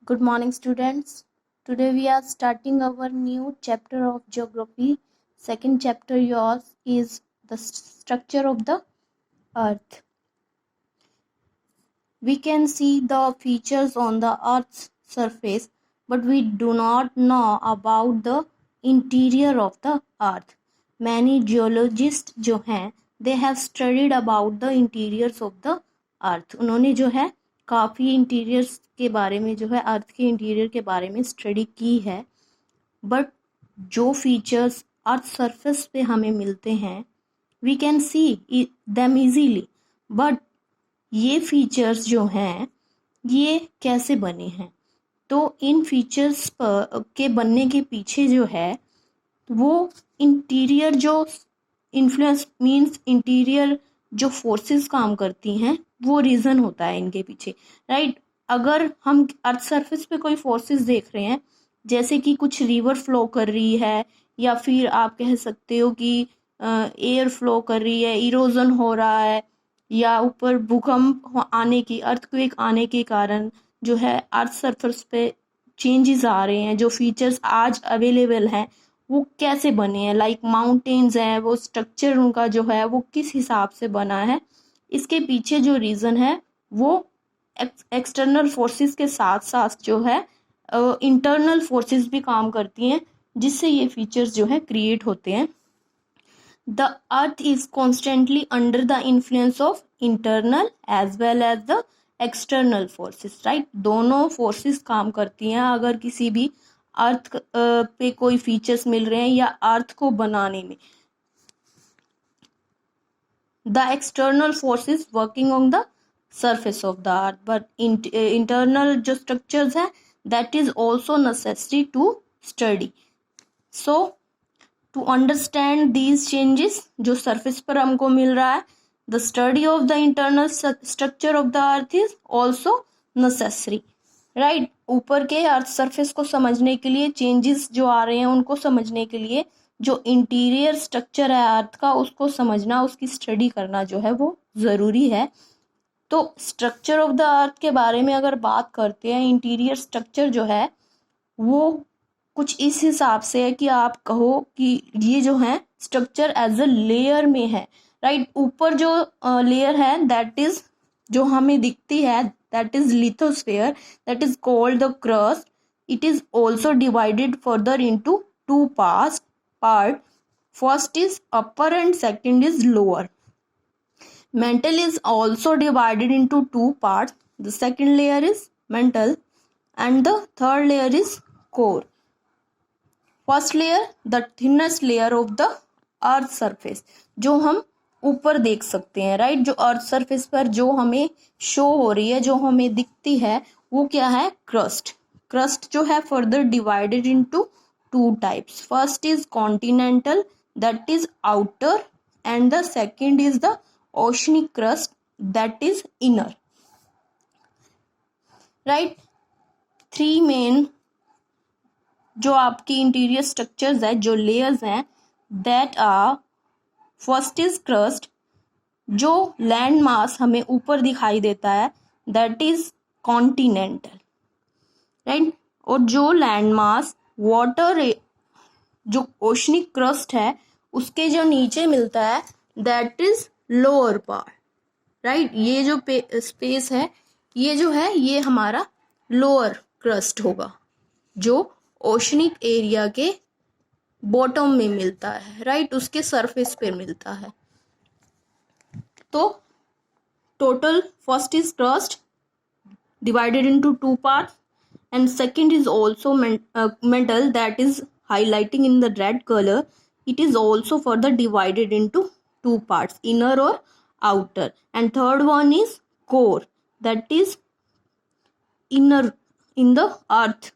Good morning, students. Today we are starting our new chapter of geography. Second chapter yours is the structure of the earth. We can see the features on the earth's surface, but we do not know about the interior of the earth. Many geologists जो हैं they have studied about the interiors of the earth. उन्होंने जो है काफ़ी interiors के बारे में जो है अर्थ के इंटीरियर के बारे में स्टडी की है, बट जो फीचर्स अर्थ सरफेस पे हमें मिलते हैं we can see them easily, but ये फीचर्स जो हैं ये कैसे बने हैं, तो इन फीचर्स के बनने के पीछे जो है वो इंटीरियर जो इन्फ्लुएंस मींस इंटीरियर जो फोर्सेस काम करती हैं वो रीज़न होता है इनके पीछे, राइट। अगर हम अर्थ सरफेस पे कोई फोर्सेस देख रहे हैं, जैसे कि कुछ रिवर फ्लो कर रही है, या फिर आप कह सकते हो कि एयर फ्लो कर रही है, इरोजन हो रहा है, या ऊपर भूकंप आने की अर्थक्वेक आने के कारण जो है अर्थ सरफेस पे चेंजेस आ रहे हैं, जो फीचर्स आज अवेलेबल हैं वो कैसे बने हैं, लाइक माउंटेन्स हैं, वो स्ट्रक्चर उनका जो है वो किस हिसाब से बना है, इसके पीछे जो रीज़न है वो एक्सटर्नल फोर्सेस के साथ साथ जो है इंटरनल फोर्सेस भी काम करती हैं, जिससे ये फीचर्स जो है क्रिएट होते हैं। The earth is constantly under the influence of internal as well as the external forces, right. दोनों फोर्सेस काम करती हैं अगर किसी भी अर्थ पे कोई फीचर्स मिल रहे हैं या अर्थ को बनाने में। The external forces working on the surface of the earth, but internal जो structures है that is also necessary to study. So to understand these changes जो surface पर हमको मिल रहा है, the study of the internal structure of the earth is also necessary, right। ऊपर के earth surface को समझने के लिए, चेंजेस जो आ रहे हैं उनको समझने के लिए जो इंटीरियर स्ट्रक्चर है अर्थ का उसको समझना, उसकी स्टडी करना जो है वो ज़रूरी है। तो स्ट्रक्चर ऑफ द अर्थ के बारे में अगर बात करते हैं, इंटीरियर स्ट्रक्चर जो है वो कुछ इस हिसाब से है कि आप कहो कि ये जो है स्ट्रक्चर एज अ लेयर में है, राइट। ऊपर जो लेयर है दैट इज जो हमें दिखती है that is lithosphere, that is called the crust. It is also divided further into two part. First is upper and second is lower. Mantle is also divided into two parts. The second layer is mantle and the third layer is core. First layer, the thinnest layer of the earth surface, जो हम ऊपर देख सकते हैं, right. जो earth surface पर जो हमें शो हो रही है, जो हमें दिखती है वो क्या है, क्रस्ट। क्रस्ट जो है further divided into two types. First is continental, that is outer, and the second is the oceanic crust, that is inner, right। Three main जो आपकी इंटीरियर स्ट्रक्चर्स है, जो लेयर्स हैं, that are first is crust, जो land mass हमें ऊपर दिखाई देता है दैट इज कॉन्टिनेंटल, राइट। और जो लैंड मास वाटर जो ओशनिक क्रस्ट है उसके जो नीचे मिलता है that is lower part, right. ये जो स्पेस है ये जो है ये हमारा लोअर क्रस्ट होगा, जो ओशनिक एरिया के बॉटम में मिलता है, राइट, उसके सरफेस पे मिलता है। तो total first is crust divided into two parts, and second is also mantle, that is highlighting in the red color. It is also further divided into two parts, inner or outer, and third one is core, that is inner in the earth.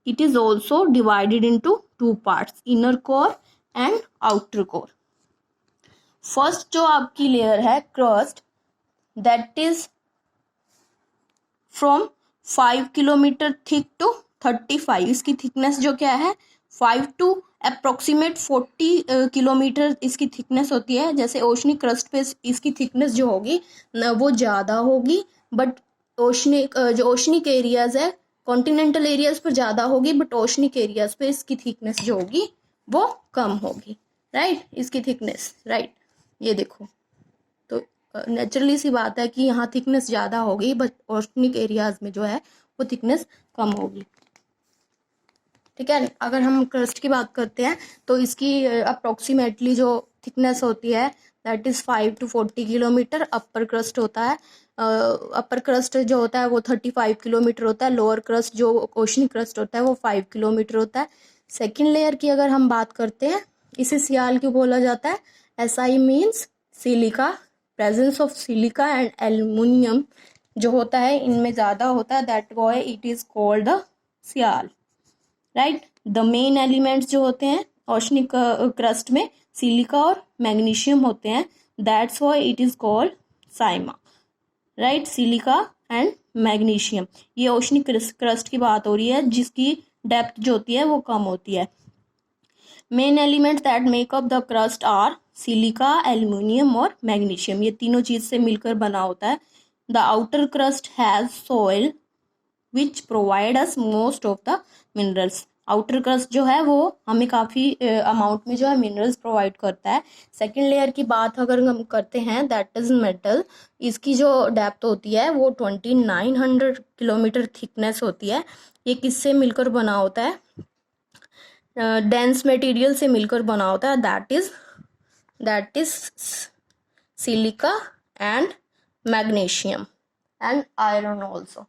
It is also divided into two parts, inner core and outer core. First जो आपकी layer है crust, that is from 5 kilometre thick to 35, इसकी thickness जो क्या है 5 to approximate 40 kilometre इसकी thickness होती है। जैसे ओशनिक क्रस्ट पे इसकी थिकनेस जो होगी वो ज़्यादा होगी, बट ओशनिक जो ओशनिक एरियाज है कॉन्टिनेंटल एरियाज पर ज़्यादा होगी, बट ओशनिक एरियाज पे इसकी थिकनेस जो होगी वो कम होगी, राइट, इसकी थिकनेस, राइट, ये देखो। तो नेचुरली सी बात है कि यहाँ थिकनेस ज़्यादा होगी, बट ओशनिक एरियाज में जो है वो थिकनेस कम होगी, ठीक है। अगर हम क्रस्ट की बात करते हैं तो इसकी अप्रोक्सीमेटली जो थिकनेस होती है that is 5 to 40 kilometre upper crust होता है। अपर क्रस्ट जो होता है वो 35 किलोमीटर होता है। लोअर क्रस्ट जो ओशनिक क्रस्ट होता है वो 5 किलोमीटर होता है। सेकेंड लेयर की अगर हम बात करते हैं, इसे सियाल क्यों बोला जाता है? SI means silica, presence of silica and aluminium जो होता है इनमें ज़्यादा होता है, that why it is called the sial, right. The main elements जो होते हैं ओशनिक क्रस्ट में सिलिका और मैग्नीशियम होते हैं, that's why it is called sima, right, silica and magnesium. ये ओशनिक क्रस्ट की बात हो रही है जिसकी डेप्थ जो होती है वो कम होती है। Main elements that make up the crust are silica, aluminium और मैग्नीशियम, ये तीनों चीज से मिलकर बना होता है। The outer crust has soil which provide us most of the minerals, outer crust जो है वो हमें काफ़ी अमाउंट में जो है मिनरल्स प्रोवाइड करता है। सेकेंड लेयर की बात अगर हम करते हैं दैट इज मेटल, इसकी जो डेप्थ होती है वो 2900 किलोमीटर थिकनेस होती है। ये किससे मिलकर बना होता है? डेंस मटेरियल से मिलकर बना होता है, that is silica and magnesium and iron also,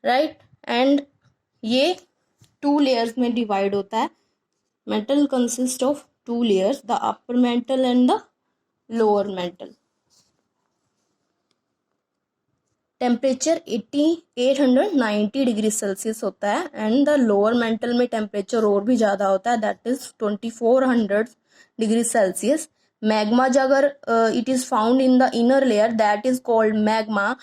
right. And ये 2 लेयर्स में डिवाइड होता है। Metal consist of 2 layers, the upper metal and the lower metal. Temperature 890 degree Celsius होता है एंड द लोअर मेटल में टेम्परेचर और भी ज़्यादा होता है, that is 2400 degree Celsius. Magma जो अगर it is found in the inner layer that is called magma.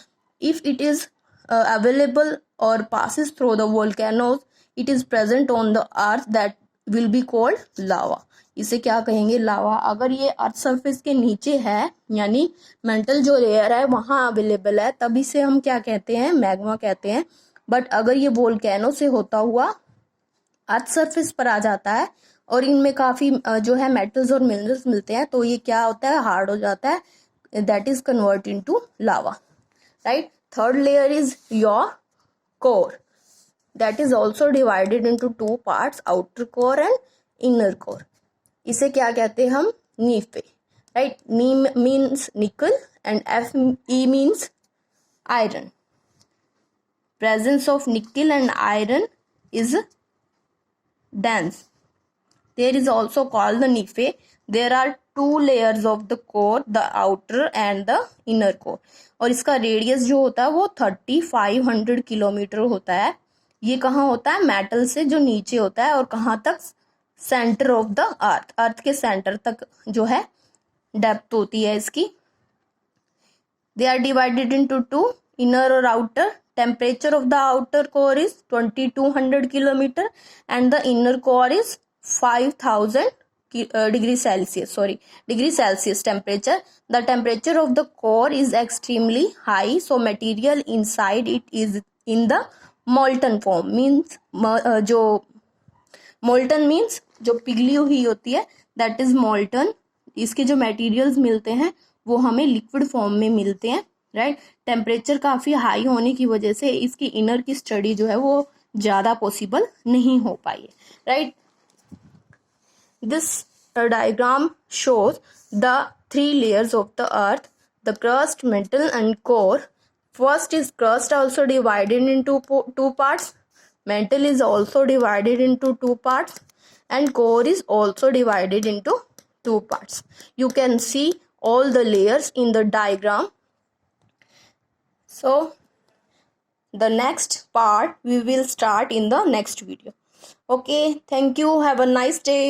If it is available or passes through the volcanoes, it is present on the earth, that will be called lava। इसे क्या कहेंगे? लावा। अगर ये earth surface के नीचे है यानी mental जो लेयर है वहाँ अवेलेबल है तब इसे हम क्या कहते हैं? मैग्मा कहते हैं। बट अगर ये वोल्केनो से होता हुआ अर्थ सरफेस पर आ जाता है और इनमें काफ़ी जो है मेटल्स और मिनरल्स मिलते हैं तो ये क्या होता है? हार्ड हो जाता है, that is convert into lava, right. Third layer is your core, that is also divided into 2 parts, outer core and inner core। इसे क्या कहते हैं हम? NiFe, right. Ni means nickel and Fe means iron. Presence of nickel and iron is dense, there is also called the Nephi। There are 2 layers of the core, the outer and the inner core। और इसका radius जो होता है वो 3500 kilometre होता है। ये कहाँ होता है? मेटल से जो नीचे होता है और कहाँ तक? Centre of the earth, earth के सेंटर तक जो है डेप्थ होती है इसकी। They are divided into 2, inner और outer. Temperature of the outer core is 2200 kilometre and the inner core is 5000 degree Celsius temperature। The temperature of the core is extremely high, so material inside it is in the molten form, means जो molten means जो पिघली हुई होती है, that is molten। इसके जो materials मिलते हैं वो हमें लिक्विड फॉर्म में मिलते हैं, राइट। टेम्परेचर काफ़ी हाई होने की वजह से इसकी इनर की स्टडी जो है वो ज़्यादा पॉसिबल नहीं हो पाई है, right. This diagram shows the 3 layers of the earth, the crust, mantle and core। First is crust, also divided into 2 parts, mantle is also divided into 2 parts and core is also divided into 2 parts। You can see all the layers in the diagram। So the next part we will start in the next video। Okay, thank you, have a nice day।